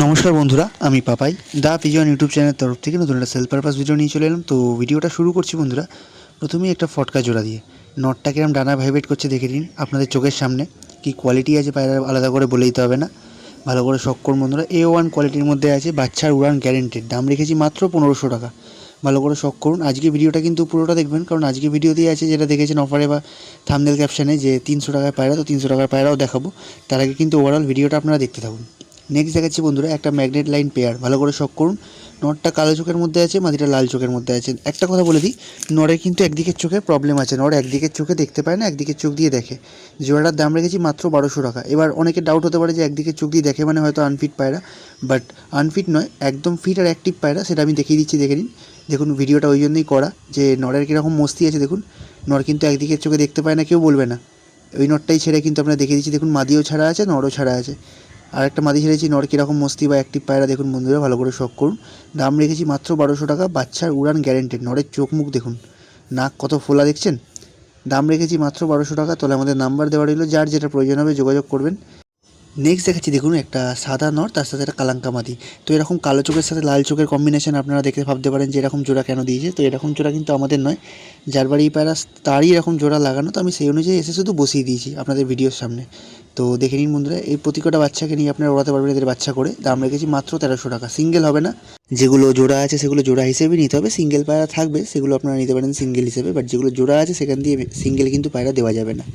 নমস্কার বন্ধুরা, আমি পাপাই দা পিজন ইউটিউব চ্যানেলের তরফ থেকে নতুন একটা সেলফ পারপাস ভিডিও নিয়ে চলে এলাম। তো ভিডিওটা শুরু করছি বন্ধুরা। প্রথমেই একটা ফটকা জোড়া দিয়ে নটটা কিরম ডানা ভাইব্রেট করছে দেখে নিন আপনাদের চোখের সামনে। কি কোয়ালিটি আছে পায়রা আলাদা করে বলে দিতে হবে না, ভালো করে শখ করুন বন্ধুরা। A1 কোয়ালিটির মধ্যে আছে, বাচ্চার উড়ান গ্যারেন্টেড। দাম রেখেছি মাত্র 1500 টাকা। ভালো করে শখ করুন। আজকে ভিডিওটা কিন্তু পুরোটা দেখবেন, কারণ আজকে ভিডিওতেই আছে যেটা দেখেছেন অফারে বা থাম্বনেল ক্যাপশানে যে 300 টাকার পায়রা, তো 300 টাকার পায়রাও দেখাবো। তার আগে কিন্তু ওভারঅল ভিডিওটা আপনারা দেখতে থাকুন। নেক্সট দেখাচ্ছি বন্ধুরা একটা ম্যাগনেট লাইন পেয়ার। ভালো করে শখ করুন। নটটা কালো চোখের মধ্যে আছে, মাদিটা লাল চোখের মধ্যে আছে। একটা কথা বলে দিই, নরের কিন্তু একদিকের চোখে প্রবলেম আছে। নর একদিকের চোখে দেখতে পায় না, একদিকের চোখ দিয়ে দেখে। জোড়াটার দাম রেখেছি মাত্র 1200 টাকা। এবার অনেকে ডাউট হতে পারে যে একদিকের চোখ দিয়ে দেখে মানে হয়তো আনফিট পায়রা, বাট আনফিট নয়, একদম ফিট আর অ্যাক্টিভ পায়রা। সেটা আমি দেখিয়ে দিচ্ছি, দেখে নিন। দেখুন ভিডিওটা ওই জন্যই করা যে নরের কীরকম মস্তি আছে দেখুন। নর কিন্তু একদিকের চোখে দেখতে পায় না, কেউ বলবে না। ওই নটটাই ছেড়ে কিন্তু আপনারা দেখিয়ে দিচ্ছি, দেখুন মাদিও ছাড়া আছে, নরও ছাড়া আছে। আর একটা মাদি ছেড়েছি, নর কীরকম মস্তি বা অ্যাক্টিভ পায়রা দেখুন বন্ধুরা, ভালো করে শখ করুন। দাম রেখেছি মাত্র 1200 টাকা। বাচ্চার উড়ান গ্যারেন্টেড। নরের চোখ মুখ দেখুন, নাক কত ফোলা দেখছেন। দাম রেখেছি মাত্র 1200 টাকা। তাহলে আমাদের নাম্বার দেওয়া রইল, যার যেটা প্রয়োজন হবে যোগাযোগ করবেন। নেক্সট দেখাচ্ছি দেখুন একটা সাদা নর, তার সাথে একটা কালাঙ্কা মাদি। তো এরকম কালো চোখের সাথে লাল চোখের কম্বিনেশন আপনারা দেখে ভাবতে পারেন যে এরকম জোড়া কেন দিয়েছে। তো এরকম জোড়া কিন্তু আমাদের নয়, যার বাড়ি পায়রা তারই এরকম জোড়া লাগানো। তো আমি সেই অনুযায়ী এসে শুধু বসিয়ে দিয়েছি আপনাদের ভিডিওর সামনে। তো দেখে নিন বন্ধুরা, এই প্রতি কটা বাচ্চাকে নিয়ে আপনারা ওড়াতে পারবেন এদের বাচ্চা করে। দাম রেখেছি মাত্র 1300 টাকা। সিঙ্গেল হবে না, যেগুলো জোড়া আছে সেগুলো জোড়া হিসেবে নিতে হবে। সিঙ্গেল পায়রা থাকবে সেগুলো আপনারা নিতে পারেন সিঙ্গেল হিসেবে, বাট যেগুলো জোড়া আছে সেখান দিয়ে সিঙ্গেল কিন্তু পায়রা দেওয়া যাবে না।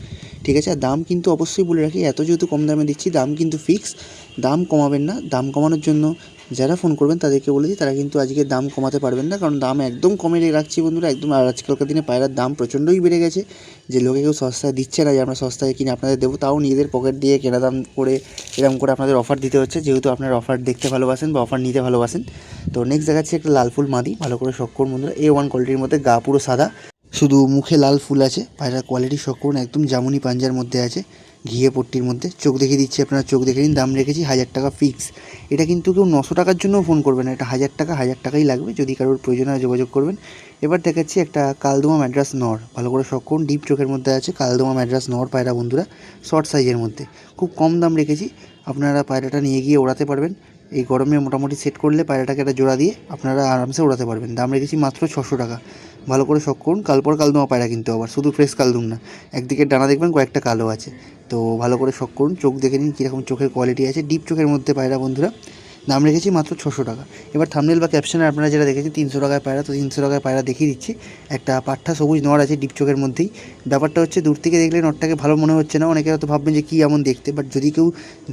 ঠিক আছে। আর দাম কিন্তু অবশ্যই বলে রাখি, এত যেহেতু কম দামে দিচ্ছি, দাম কিন্তু ফিক্স। দাম কমাবেন না। দাম কমানোর জন্য যারা ফোন করবেন তাদেরকে বলেছি, তারা কিন্তু আজকে দাম কমাতে পারবেন না, কারণ দাম একদম কমে রাখছি বন্ধুরা একদম। আর আজকালকার দিনে পায়রার দাম প্রচণ্ডই বেড়ে গেছে, যে লোকে কেউ সস্তায় দিচ্ছে না যে আমরা সস্তায় কিনে আপনাদের দেবো, তাও নিজেদের পকেট দিয়ে কেনা দাম করে এরকম করে আপনাদের অফার দিতে হচ্ছে, যেহেতু আপনারা অফার দেখতে ভালোবাসেন বা অফার নিতে ভালোবাসেন। তো নেক্সট দেখাচ্ছি একটা লাল ফুল মাদি। ভালো করে শখ করুন বন্ধুরা। A1 কোয়ালিটির মধ্যে, গা পুরো সাদা, শুধু মুখে লাল ফুল আছে। পায়রার কোয়ালিটি শখ করুন, একদম জামুনি পাঞ্জার মধ্যে আছে, ঘিয়ে পট্টির মধ্যে। চোখ দেখিয়ে দিচ্ছি, আপনারা চোখ দেখে নিন। দাম রেখেছি 1000 টাকা ফিক্স। এটা কিন্তু কেউ 900 টাকার জন্যও ফোন করবেন না, এটা 1000 টাকাই লাগবে। যদি কারোর প্রয়োজন হয় যোগাযোগ করবেন। এবার দেখাচ্ছি একটা কালদমা ম্যাড্রাস নর। ভালো করে শখ করুন, ডিপ চোখের মধ্যে আছে কালদমা ম্যাড্রাস নর পায়রা বন্ধুরা, শর্ট সাইজের মধ্যে। খুব কম দাম রেখেছি, আপনারা পায়রাটা নিয়ে গিয়ে ওড়াতে পারবেন। এই গরমে মোটামুটি সেট করলে পায়রাটাকে একটা জোড়া দিয়ে আপনারা আরামসে ওড়াতে পারবেন। দাম রেখেছি মাত্র 600 টাকা। ভালো করে শখ করুন। কালপর কালদমা পায়রা কিন্তু আবার, শুধু ফ্রেশ কালদম না, একদিকে ডানা দেখবেন কয়েকটা কালো আছে। তো ভালো করে শখ করুন। চোখ দেখে নিন কীরকম চোখের কোয়ালিটি আছে, ডিপ চোখের মধ্যে পায়রা বন্ধুরা। দাম রেখেছি মাত্র 600 টাকা। এবার থাম্বনেল বা ক্যাপশনে আপনারা যেটা দেখেছেন 300 টাকায় পায়রা, তো 300 টাকায় পায়রা দেখিয়ে দিচ্ছি। একটা পাঠা সবুজ নর আছে ডিপ চোখের মধ্যেই। ব্যাপারটা হচ্ছে দূর থেকে দেখলে নরটাকে ভালো মনে হচ্ছে না, অনেকে হয়তো ভাববেন যে কী এমন দেখতে, বাট যদি কেউ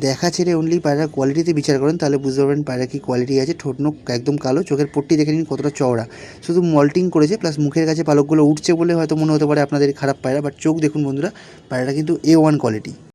দেখা ছেড়ে অনলি পায়রার কোয়ালিটিতে বিচার করেন তাহলে বুঝতে পারবেন পায়রা কী কোয়ালিটি আছে। ঠোঁট নোখ একদম কালো, চোখের পট্টি দেখে নিন কতটা চওড়া, শুধু মল্টিং করেছে, প্লাস মুখের কাছে পালকগুলো উঠছে বলে হয়তো মনে হতে পারে আপনাদের খারাপ পায়রা, বাট চোখ দেখুন বন্ধুরা, পায়রাটা কিন্তু A1 কোয়ালিটি।